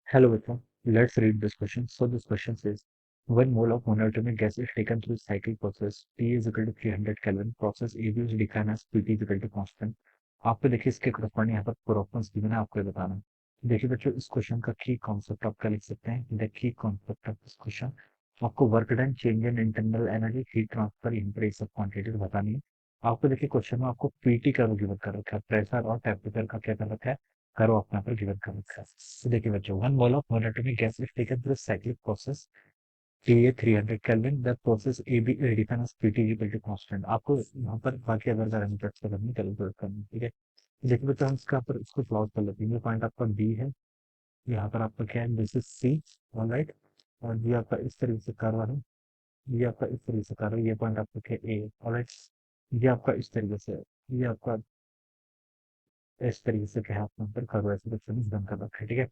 Hello, Vikram. Let's read this question. So this question says, when mole of monatomic gas is taken through cycle process, T is equal to 300 Kelvin, process AB is defined as PT is equal to constant. आपको देखिए इसके corresponding यहाँ पर proportions given है, आपको ये बताना है। देखिए बच्चों, इस क्वेश्चन का की कॉन्सेप्ट आप क्या लिख सकते हैं। द की कॉन्सेप्ट ऑफ दिस क्वेश्चन, आपको work done, change in internal energy, heat transfer, इन पर ये सब क्वांटिटी बतानी है। आपको देखिए क्वेश्चन में आपको पीटी कर्व गिवन कर रखा है, प्रेशर और टेम्परेचर का क्या कर रखा है, कर्व अपने पर गिवन कर रखा है। तो देखिए बच्चों, one mole of monatomic gas is taken through cyclic process TA 300 kelvin, the process AB define as PT equal to constant. आपको यहाँ पर बाकी अदर पैरामीटर्स को करनी, कैलकुलेट करनी, ठीक है। देखिए बच्चों, हम इसका पर इसको प्लॉट कर लेते हैं। ये पॉइंट आपका बी है, यहाँ पर आपका क्या है, दिस इज सी, ऑलराइट। और ये आपका इस तरीके से कर्व है, ये आपका इस तरीके से कर्व है, ये पॉइंट आपका क्या है, ए, ऑलराइट। ये आपका इस तरीके से है, ये आपका इस तरीके से क्या है, आपके ऊपर कर्व ऐसे बच्चों ने डन कर रखा है, ठीक है।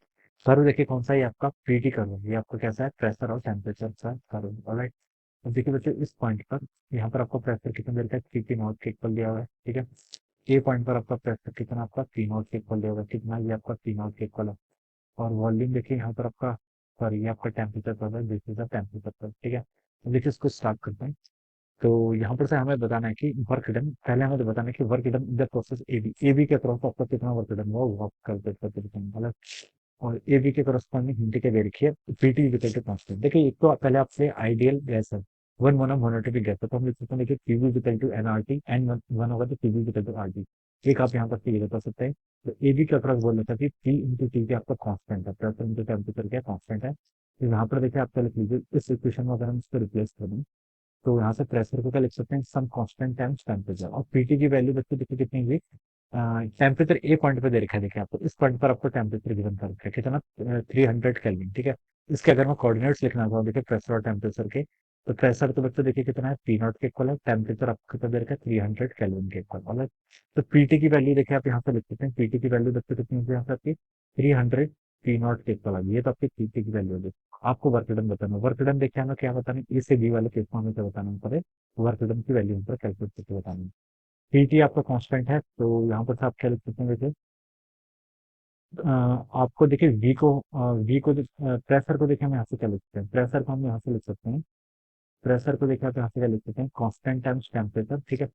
कर्व देखिए कौन सा है, ये आपका पीटी कर्व है, ये आपका कैसा है, प्रेशर और टेम्परेचर का कर्व, ऑलराइट। अब देखिए बच्चों, इस पॉइंट पर यहाँ पर आपका प्रेशर कितना देर का है, 3 P0 के इक्वल दिया हुआ है, ठीक है। ए पॉइंट पर आपका प्रेशर कितना, आपका P0 के इक्वल दिया हुआ है, कितना, ये आपका P0 के इक्वल है। और वॉल्यूम देखिए यहाँ पर आपका, सॉरी, ये आपका टेम्परेचर पर है, दिस इज द टेम्परेचर पर, ठीक है। अब देखिए इसको स्टार्ट करते हैं। तो यहाँ पर से हमें बताना है कि वर्क डन, पहले हमें तो बताना है कि work done in the process A B, A B के क्रॉस आपका कितना वर्क डन हुआ, वो आप कैलकुलेट करके बताएंगे, मतलब। और एबी के करस्पॉन्डिंग हिंदी के दे रखी है, पीटी इक्वल टू कांस्टेंट। देखिए एक तो पहले आपसे आइडियल गैस है, वन मोनो मोनोटोपिक गैस है, तो हम लिख सकते हैं, देखिए PV equal to NRT, N one होगा तो पीवी इक्वल टू आरटी। एक आप यहाँ पर क्लियर कर सकते हैं। तो एबी के अक्रॉस बोल रहा था कि पी इंटू टी आपका कांस्टेंट है, प्रेशर इंटू टेम्परेचर क्या कांस्टेंट है। तो यहाँ पर देखिए आप क्या लिख लीजिए, इस इक्वेशन में अगर हम इसको रिप्लेस कर दें, तो यहाँ से प्रेशर को क्या लिख सकते हैं, सम कांस्टेंट टाइम्स टेम्परेचर। और पीटी की वैल्यू बच्चों देखिए कितनी हुई, टेम्परेचर ए पॉइंट पे दे रखा है, देखिए आपको इस पॉइंट पर आपको टेम्परेचर गिवन कर रखा है कितना, 300 केल्विन, ठीक है। इसके अगर मैं कोऑर्डिनेट्स लिखना चाहूँ, देखिए प्रेशर और टेम्परेचर के, तो प्रेशर तो बच्चों देखिए कितना है, P0 के इक्वल है, टेम्परेचर आपको कितना दे रखा है, 300 केल्विन के इक्वल, और तो पीटी की वैल्यू देखिए आप यहाँ पे लिख सकते हैं, पीटी की वैल्यू बच्चों कितनी होगी यहाँ पे आपकी, 300 P0 के इक्वल आ गई, ये तो आपकी पीटी की वैल्यू होगी। आपको वर्क डन बताना, वर्क डन देखिए हमें क्या बताना है, ए से बी वाले केस में हमें क्या बताना पड़े, वर्क डन की वैल्यू पर कैलकुलेट करके बताना है। पीटी आपका कांस्टेंट है, तो यहाँ पर से आप क्या लिख सकते हैं, देखिए आपको देखिए वी को प्रेशर को देखिए हम यहाँ से क्या लिख सकते हैं, प्रेशर को हम यहाँ से लिख सकते हैं, प्रेशर को देखिए आप यहाँ से क्या लिख सकते हैं, कांस्टेंट टाइम्स टेम्परेचर, ठीक है।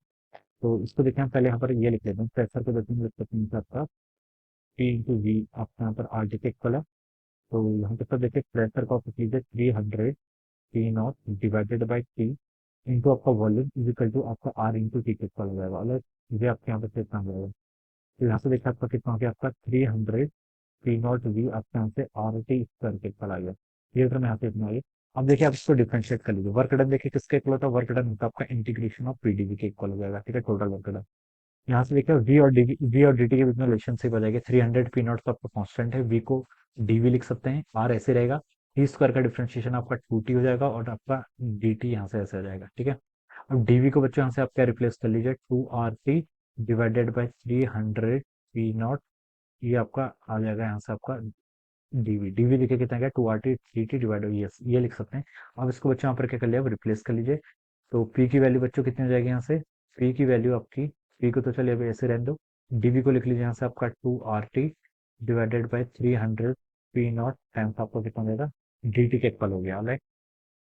तो इसको देखिए हम पहले यहाँ पर ये लिख लेते हैं, प्रेशर को देखिए हम लिख सकते हैं कि आपका पी इंटू वी, आपका यहाँ पर आर टी के इक्वल है। तो यहाँ पे सब देखिए प्रेशर का आप लिख लीजिए 300 P0 divided by T into आपका वॉल्यूम इज इक्वल टू आपका आर इंटू टी के इक्वल हो जाएगा, अलग। ये आपके यहाँ पे कितना हो जाएगा, तो यहाँ से देखिए आपका कितना हो गया, आपका 300 P0 वी आपके यहाँ से आर टी स्क्वायर के इक्वल आ गया। ये तो मैं यहाँ पे इतना आ गया। अब देखिए आप इसको डिफरेंशिएट कर लीजिए, वर्क डन देखिए किसके इक्वल होता है, वर्क डन होता है आपका इंटीग्रेशन ऑफ पीडीवी के इक्वल हो जाएगा, ठीक है, टोटल वर्क डन। यहाँ से देखिए वी और डी टी के बीच में रिलेशनशिप आ जाएगी, 300 P0 तो आपका कांस्टेंट है, वी को डीवी लिख सकते हैं, आर ऐसे रहेगा, टी स्क्वायर का डिफरेंशिएशन आपका 2t हो जाएगा, और आपका डी टी यहाँ से ऐसे आ जाएगा, ठीक है। अब डीवी को बच्चों यहाँ से आप क्या रिप्लेस कर लीजिए, 2RT डिवाइडेड बाई 300 P0, ये आपका आ जाएगा यहाँ से आपका डीवी, डीवी देखिए कितना गया, 2RT 3t divide by, yes ये लिख सकते हैं। अब इसको बच्चों यहाँ पर क्या कर लिया, अब रिप्लेस कर लीजिए। तो पी की वैल्यू बच्चों कितनी हो जाएगी यहाँ से, पी की वैल्यू आपकी, पी को तो चलिए अभी ऐसे रहने दो, डीवी को लिख लीजिए यहाँ से आपका 2RT divided by 300 P0 times आपको कितना देगा, डी टी के इक्वल हो गया, राइट,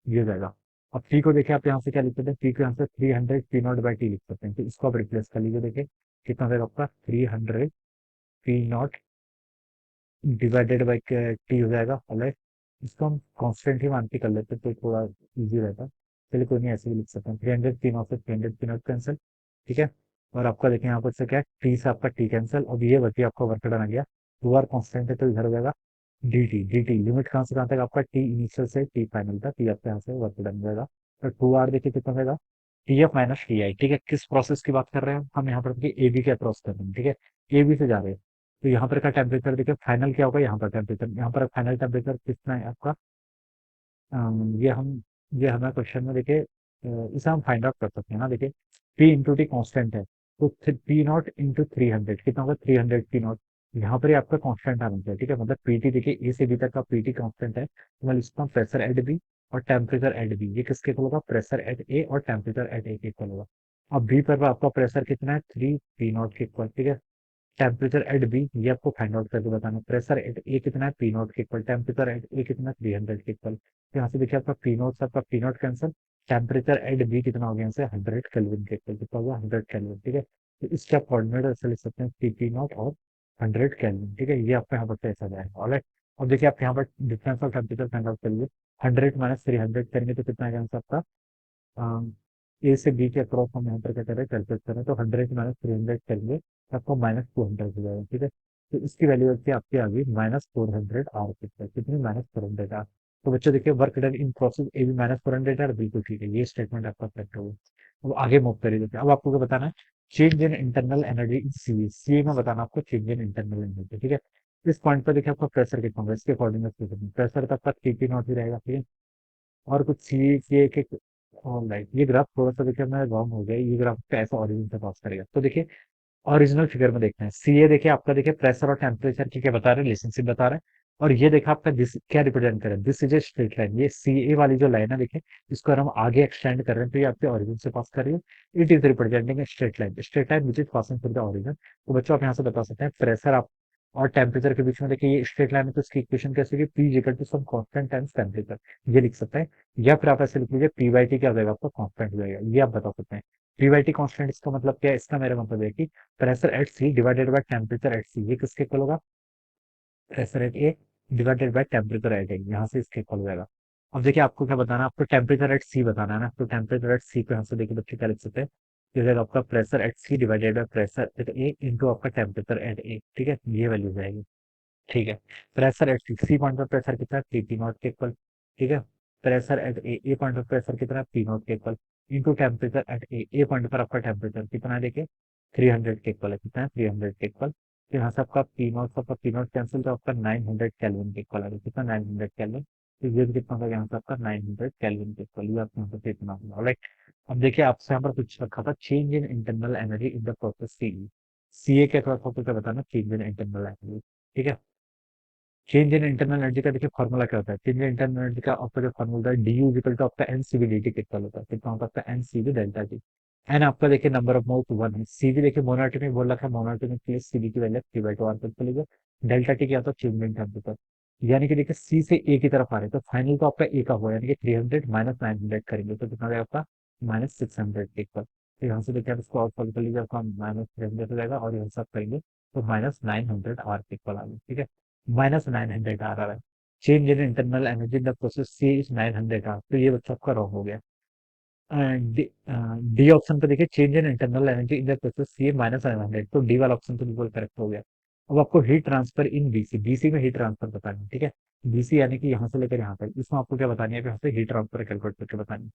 ये हो जाएगा। अब पी को देखिए आप यहाँ से क्या लिख सकते हैं, पी को यहाँ से 300 P0 बाई टी लिख सकते हैं, तो इसको आप रिप्लेस कर लीजिए, देखिए कितना देगा आपका, 300 P0 डिवाइडेड बाई टी हो जाएगा, राइट। इसको हम कांस्टेंट ही मान के कर लेते हैं, तो थोड़ा इजी रहता है। चलिए कोई नहीं, ऐसे भी लिख सकते हैं, 300 P0 से 300 P0 कैंसिल, ठीक है। और आपका देखिए यहाँ पर से क्या है, टी से आपका टी कैंसिल, और ये बची आपका वर्क डन आ गया, 2R कांस्टेंट है तो इधर हो जाएगा डी टी लिमिट कहाँ से कहाँ तक, आपका टी इनिशियल से टी फाइनल तक, ये आपका यहाँ से वर्क डन हो जाएगा। तो 2R देखिए कितना होगा, T F minus T I, ठीक है। किस प्रोसेस की बात कर रहे हैं हम यहाँ पर, देखिए ए बी के अक्रॉस कर रहे हैं, ठीक है, ए बी से जा रहे हैं। तो यहाँ पर का टेम्परेचर देखिए फाइनल क्या होगा, यहाँ पर टेम्परेचर, यहाँ पर फाइनल टेम्परेचर कितना है आपका, ये हम, ये हमें क्वेश्चन में देखिए इसे हम फाइंड आउट कर सकते हैं ना, देखिए पी इंटू टी कॉन्स्टेंट है, तो P0 इंटू 300 कितना होगा, 300 P0, यहाँ पर ही आपका कांस्टेंट आना चाहिए, ठीक है। मतलब पीटी देखिए ए से बी तक का पीटी कांस्टेंट है, तो मैं लिखता हूँ प्रेशर एट बी और टेम्परेचर एट बी, ये किसके इक्वल होगा, प्रेशर एट ए और टेम्परेचर एट ए के इक्वल होगा। अब बी पर आपका प्रेशर कितना है, 3 P0 के इक्वल, ठीक है। टेम्परेचर एट बी ये आपको फाइंड आउट करके बताना है। प्रेशर एट ए कितना है, पी नॉट के इक्वल। टेम्परेचर एट ए कितना है, 300 के इक्वल। तो यहाँ से देखिए आपका पी नॉट से आपका P nought cancel. Temperature at B कितना हो गया, यहाँ से 100 केल्विन के इक्वल। कितना होगा, 100 केल्विन, ठीक है। तो इसके आप कोऑर्डिनेट ऐसे लिख सकते हैं, पी पी नॉट और 100 केल्विन, ठीक है। ये आपका यहाँ पर ऐसा जाएगा, ऑलराइट। अब देखिए आप यहाँ पर difference of temperature find out करिए। 100 - 300 करेंगे तो कितना आएगा आंसर आपका, ए से बी के अक्रॉस हम यहाँ पर क्या करें, कैलकुलेट करें, तो 100 - 300 करेंगे तो आपको -200 हो जाएगा, ठीक है। तो इसकी वैल्यू होती है आपकी आ गई -400 आर कितना, कितनी, -400 आर। तो बच्चों देखिए, work done in process A B -400 R, बिल्कुल ठीक है, ये स्टेटमेंट आपका करेक्ट होगा। अब आगे मूव करिए। देखिए अब आपको क्या बताना है, change in internal energy in C, C में बताना आपको चेंज इन इंटरनल एनर्जी, ठीक है। इस पॉइंट पर देखिए आपका प्रेशर कितना होगा, इसके अकॉर्डिंग प्रेशर तब तक टी पी नॉट ही रहेगा, ठीक है। और कुछ सी सी एक ऑलराइट, ये ग्राफ थोड़ा सा देखिए मैं रॉन्ग हो गया, ये ग्राफ पे ऐसा ओरिजिन से पास करेगा। तो देखिए ओरिजिनल फिगर में देखते हैं, सी ए देखिए आपका, देखिए प्रेशर और टेम्परेचर की क्या बता रहे हैं, रिलेशनशिप बता रहे हैं। और ये देखा आपका दिस क्या रिप्रेजेंट कर रहा है, this is a straight line. ये सी ए वाली जो लाइन है देखिए, इसको अगर हम आगे एक्सटेंड कर रहे हैं तो ये आपके ओरिजिन से पास कर रही है। It is representing a straight line which is passing through the origin. तो बच्चों आप यहाँ से बता सकते हैं प्रेशर आप और टेम्परेचर के बीच में देखिए ये स्ट्रेट लाइन है, तो इसकी इक्वेशन कैसे होगी, P equal to some constant times temperature, ये लिख सकते हैं। या फिर आप ऐसे लिख लीजिए, पी बाई टी क्या हो जाएगा आपका, कांस्टेंट हो जाएगा, ये आप बता सकते हैं। पी बाई टी कांस्टेंट, इसका मतलब क्या है, इसका मेरा मतलब है कि pressure at C divided by temperature at C, ये किसके इक्वल होगा, pressure at A divided by temperature at A, यहाँ से इसके इक्वल हो जाएगा। अब देखिए आपको क्या बताना है, आपको टेम्परेचर एट सी बताना है ना, तो टेम्परेचर एट सी को यहाँ से देखिए बच्चे क्या लिख सकते हैं, ये हो जाएगा आपका pressure at C divided by pressure at A into आपका टेम्परेचर एट ए, ठीक है, ये वैल्यू जाएगी, ठीक है। प्रेशर एट सी पॉइंट पर प्रेशर कितना है, पी पी नॉट के इक्वल, ठीक है। प्रेशर एट ए पॉइंट पर प्रेशर कितना है, पी नॉट के equal, into temperature at A point पर आपका टेम्परेचर कितना है, देखिए 300 के इक्वल है, कितना है, 300 के इक्वल। तो यहाँ से आपका पी नॉट से आपका पी नॉट कैंसिल, तो आपका 900 केल्विन के इक्वल आ गया, कितना, 900 केल्विन। तो ये भी कितना होगा यहाँ से आपका 900 केल्विन के इक्वल, ये आपको यहाँ से इतना होगा, राइट। अब देखिए आपसे यहाँ पर कुछ रखा था, change in internal energy in the process C, C A के अक्रॉस आपको क्या बताना, चेंज इन इंटरनल एनर्जी, ठीक है। चेंज इन इंटरनल एनर्जी का देखिए फॉर्मूला क्या होता है, चेंज इन इंटरनल एनर्जी का आपका जो फॉर्मूला होता है, डी यू इक्वल टू आपका N C B D T equal होता है, कितना होता है आपका N C B delta T. N आपका देखिए नंबर ऑफ मोल्स 1 है, सी बी देखिए मोनोटोमिक बोल रखा है, मोनोटोमिक के लिए सी बी की वैल्यू 3/2 आर तक चलेगा। डेल्टा टी क्या होता है, चेंज इन टेम्परेचर। यानी कि देखिए सी से ए की तरफ आ रहे हैं, तो फाइनल तो आपका ए का हुआ, यानी कि 300 -900 करेंगे तो कितना रहेगा आपका, -600 के इक्वल। तो यहाँ से देखिए आप इसको और सॉल्व कर लीजिए, आपका -300 हो जाएगा, और यहाँ सब करेंगे तो -900 आर के इक्वल आ गया, ठीक है। -900 आ रहा है। Change in internal energy in the process C is 900 R, तो ये बच्चा आपका रॉन्ग हो गया। डी ऑप्शन पे देखिए, change in internal energy in the process C -900, तो डी वाला ऑप्शन तो बिल्कुल करेक्ट हो गया। अब आपको हीट ट्रांसफर इन बीसी, बीसी में हीट ट्रांसफर बताना है, ठीक है। बीसी यानी कि यहाँ से लेकर यहाँ तक, इसमें आपको क्या बतानी है, यहाँ से हीट ट्रांसफर कैलकुलेट करके बतानी है।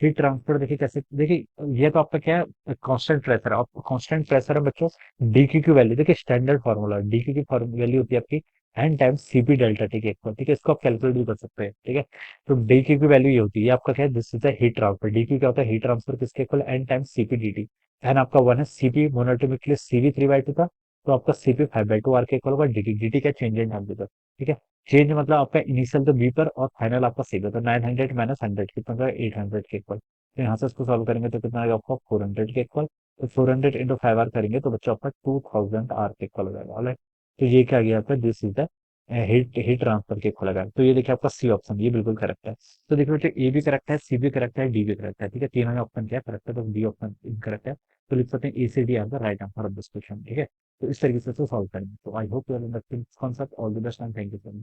हीट ट्रांसफर देखिए कैसे, देखिए ये तो आपका क्या है, कांस्टेंट प्रेशर है, आप कांस्टेंट प्रेशर है बच्चों। डी क्यू की वैल्यू देखिए, स्टैंडर्ड फॉर्मूला डी क्यू की वैल्यू होती है आपकी N times CP delta T के इक्वल, ठीक है, इसको आप कैलकुलेट भी कर सकते हैं, ठीक है। तो डी क्यू की वैल्यू ये होती है, ये आपका क्या है, this is the heat transfer. D Q क्या होता है, हीट ट्रांसफर किसके equal, N times CP D T. N आपका 1 है, सीपी मोनोटोमिक के लिए सीवी 3/2 था, तो आपका सीपी 5/2 आर के इक्वल होगा। डी टी, डी टी क्या, चेंज इन टेम्परेचर, ठीक है। चेंज मतलब आपका इनिशियल तो बी पर और फाइनल आपका सी पर, तो 900 -100 कितना, 800 के इक्वल। तो यहाँ से इसको सॉल्व करेंगे तो कितना आएगा आपका, 400 के इक्वल। तो 400 इंटू 5 आर करेंगे तो बच्चों आपका 2000 आर के इक्वल हो जाएगा, ऑलराइट। तो ये क्या गया आपका, this is the heat heat transfer के इक्वल आ गया। तो ये देखिए आपका सी ऑप्शन, ये बिल्कुल करेक्ट है। तो देखिए बच्चों, ए भी करेक्ट है, सी भी करेक्ट है, डी भी करेक्ट है, ठीक है। तीनों में ऑप्शन क्या करेक्ट है, तो डी ऑप्शन इनकरेक्ट है। तो लिख सकते हैं ए से D answer right answer of this question, ठीक है। तो इस तरीके से सॉल्व करेंगे। तो I hope you are understanding this concept, all the best and thank you so much.